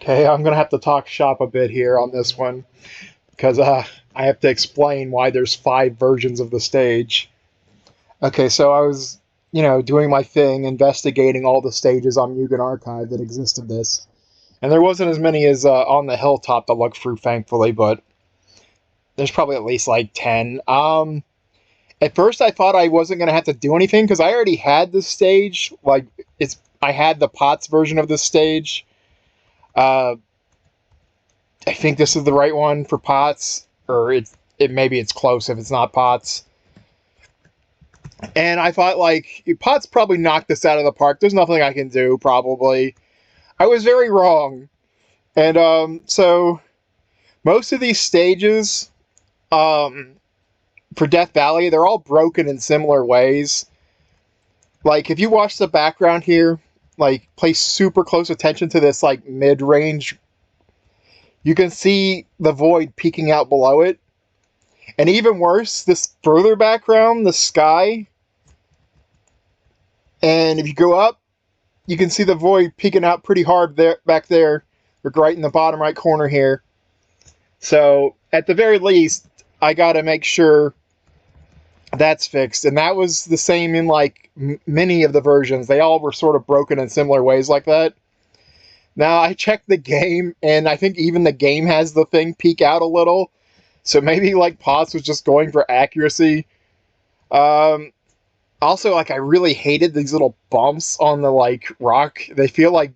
Okay, I'm gonna have to talk shop a bit here on this one because I have to explain why there's 5 versions of the stage. Okay, so I was, doing my thing, investigating all the stages on Mugen Archive that existed this, and there wasn't as many as on the hilltop to look through, thankfully, but there's probably at least like 10. At first I thought I wasn't gonna have to do anything because I already had this stage. Like I had the P.O.T.S version of this stage. Uh, I think this is the right one for P.O.T.S, or it maybe it's close if it's not P.O.T.S. And I thought like P.O.T.S probably knocked this out of the park. There's nothing I can do probably. I was very wrong, and so most of these stages for Death Valley, they're all broken in similar ways. Like if you watch the background here, like pay super close attention to this like mid-range, you can see the void peeking out below it. And even worse, this further background, the sky. And if you go up, you can see the void peeking out pretty hard there, back there, right in the bottom right corner here. So at the very least, I gotta make sure that's fixed. And that was the same in like many of the versions. They all were sort of broken in similar ways like that. Now I checked the game, and I think even the game has the thing peek out a little. So maybe like P.O.T.S was just going for accuracy. Also, like I really hated these little bumps on the like rock. They feel like,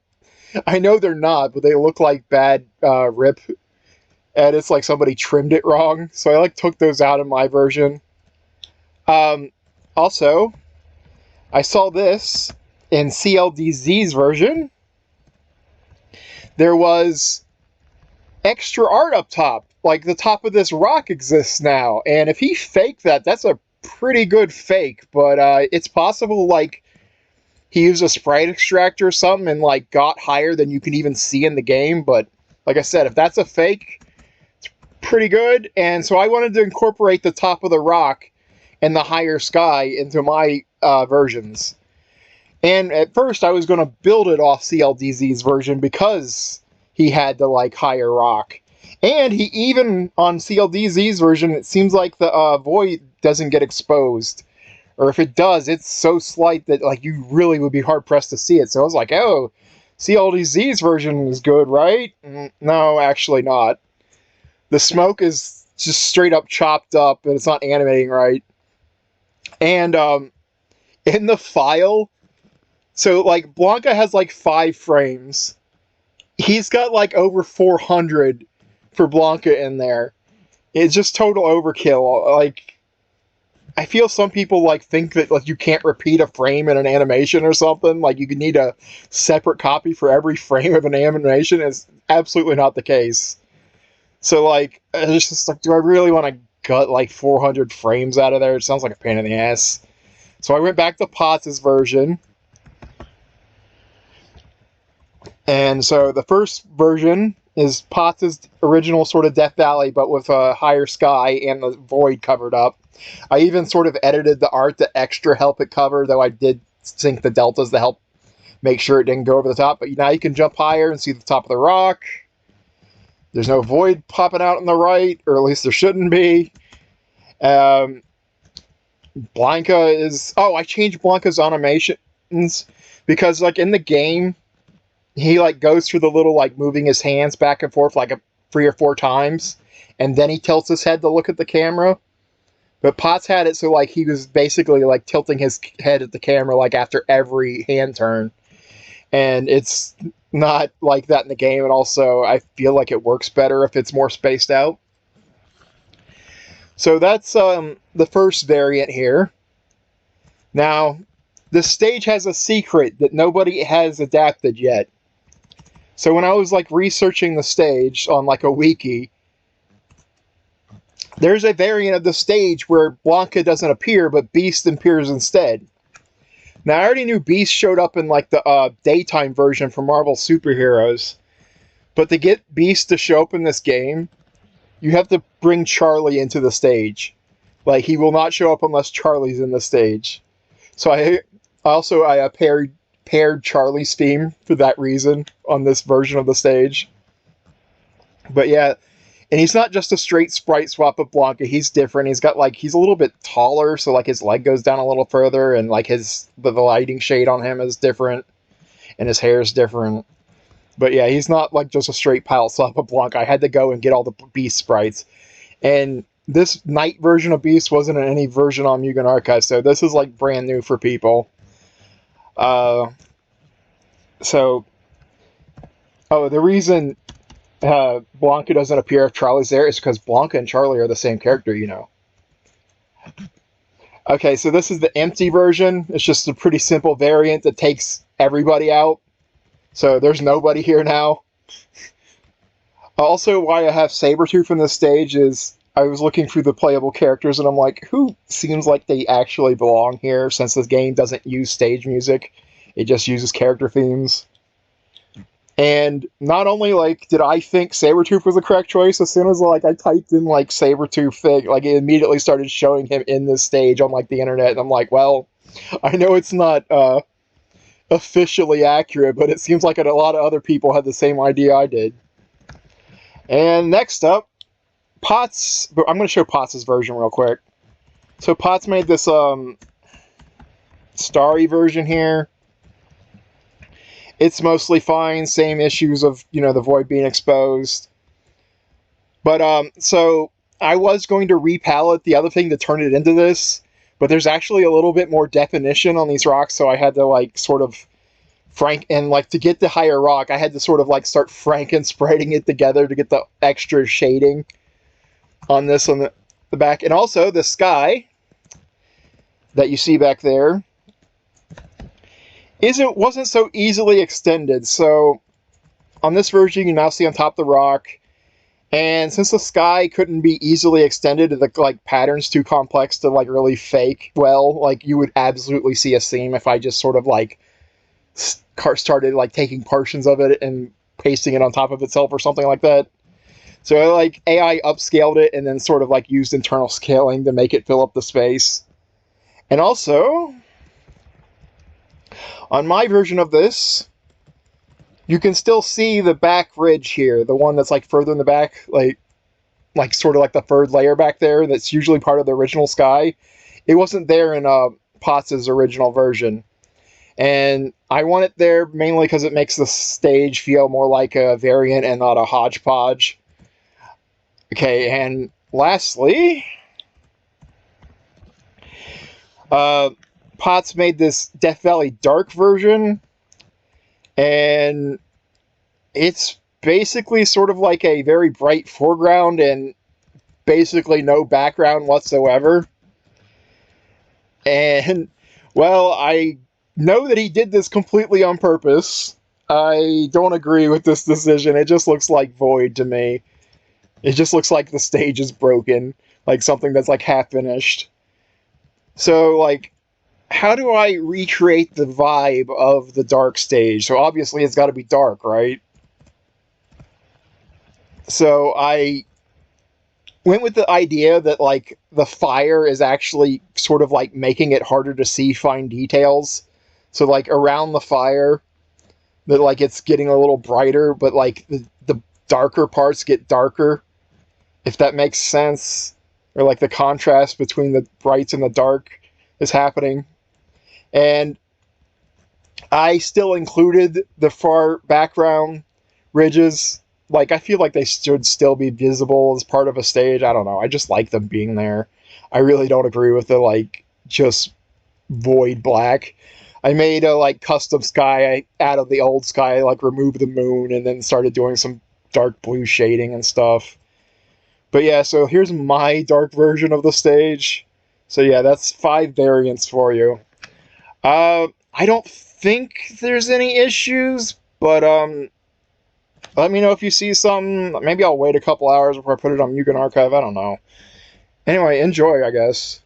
I know they're not, but they look like bad rip. And it's like somebody trimmed it wrong. So I like took those out in my version. Also, I saw this in CLDZ's version. There was extra art up top. Like the top of this rock exists now. And if he faked that, that's a pretty good fake. But it's possible like he used a sprite extractor or something and like got higher than you can even see in the game. But like I said, if that's a fake, it's pretty good. And so I wanted to incorporate the top of the rock and the higher sky into my versions. And at first I was going to build it off CLDZ's version because he had the like higher rock. And he even, on CLDZ's version, it seems like the void doesn't get exposed. Or if it does, it's so slight that like you really would be hard-pressed to see it. So I was like, oh, CLDZ's version is good, right? No, actually not. The smoke is just straight up chopped up, and it's not animating right. And in the file, so like Blanca has like 5 frames. He's got like over 400 for Blanca in there. It's just total overkill. Like, I feel some people like think that like you can't repeat a frame in an animation or something. Like you could need a separate copy for every frame of an animation. It's absolutely not the case. So like, it's just like, do I really want to gut like 400 frames out of there? It sounds like a pain in the ass. So I went back to P.O.T.S version. And so the first version is P.O.T.'s original sort of Death Valley, but with a higher sky and the void covered up. I even sort of edited the art to extra help it cover, though I did sync the deltas to help make sure it didn't go over the top. But now you can jump higher and see the top of the rock. There's no void popping out on the right, or at least there shouldn't be. Blanca is... Oh, I changed Blanca's animations because, like, in the game, he, like, goes through the little, like, moving his hands back and forth, like, 3 or 4 times, and then he tilts his head to look at the camera. But P.O.T.S had it so, like, he was basically, like, tilting his head at the camera, like, after every hand turn. And it's not like that in the game, and also I feel like it works better if it's more spaced out. So that's the first variant here. Now, this stage has a secret that nobody has adapted yet. So when I was like researching the stage on like a wiki, there's a variant of the stage where Blanca doesn't appear, but Beast appears instead. Now I already knew Beast showed up in like the daytime version for Marvel Superheroes, but to get Beast to show up in this game, you have to bring Charlie into the stage. Like, he will not show up unless Charlie's in the stage. So I paired Charlie's theme for that reason on this version of the stage. But yeah, and he's not just a straight sprite swap of Blanca. He's different. He's got like he's a little bit taller, so like his leg goes down a little further, and like the lighting shade on him is different, and his hair is different. But yeah, he's not like just a straight pile swap of Blanca. I had to go and get all the Beast sprites, and this Knight version of Beast wasn't in any version on Mugen Archive, so this is like brand new for people. Uh, so, oh, the reason Blanca doesn't appear if Charlie's there is because Blanca and Charlie are the same character, you know. Okay, so this is the empty version. It's just a pretty simple variant that takes everybody out. So there's nobody here now. Also, why I have Sabretooth in this stage is I was looking through the playable characters and I'm like, who seems like they actually belong here since this game doesn't use stage music. It just uses character themes. And not only like did I think Sabretooth was the correct choice, as soon as like I typed in like Sabretooth thing, like it immediately started showing him in this stage on like the internet, and I'm like, well, I know it's not officially accurate, but it seems like a lot of other people had the same idea I did. And next up, P.O.T.S. I'm going to show P.O.T.S.'s version real quick. So P.O.T.S. made this starry version here. It's mostly fine, same issues of, you know, the void being exposed. But, so, I was going to repalette the other thing to turn it into this, but there's actually a little bit more definition on these rocks, so I had to, like, sort of and, like, to get the higher rock, I had to sort of, like, start spreading it together to get the extra shading on this on the back. And also, the sky that you see back there wasn't so easily extended. So on this version, you can now see on top of the rock. And since the sky couldn't be easily extended, the like pattern's too complex to like really fake well, like you would absolutely see a seam if I just sort of like started like taking portions of it and pasting it on top of itself or something like that. So I like AI upscaled it and then sort of like used internal scaling to make it fill up the space. And also, on my version of this, you can still see the back ridge here, the one that's like further in the back, like sort of like the third layer back there that's usually part of the original sky. It wasn't there in P.O.T.S.'s original version. And I want it there mainly because it makes the stage feel more like a variant and not a hodgepodge. Okay, and lastly, P.O.T.S. made this Death Valley Dark version, and it's basically sort of like a very bright foreground and basically no background whatsoever. And, well, I know that he did this completely on purpose. I don't agree with this decision. It just looks like void to me. It just looks like the stage is broken, like something that's like half finished. So, like, how do I recreate the vibe of the dark stage? So obviously it's got to be dark, right? So I went with the idea that, like, the fire is actually sort of, like, making it harder to see fine details. So, like, around the fire, that, like, it's getting a little brighter, but, like, the darker parts get darker, if that makes sense. Or, like, the contrast between the brights and the dark is happening. And I still included the far background ridges. Like, I feel like they should still be visible as part of a stage. I don't know. I just like them being there. I really don't agree with the, like, just void black. I made a, like, custom sky out of the old sky, like, removed the moon, and then started doing some dark blue shading and stuff. But yeah, so here's my dark version of the stage. So yeah, that's 5 variants for you. I don't think there's any issues, but let me know if you see something. Maybe I'll wait a couple hours before I put it on Mugen Archive. I don't know. Anyway, enjoy, I guess.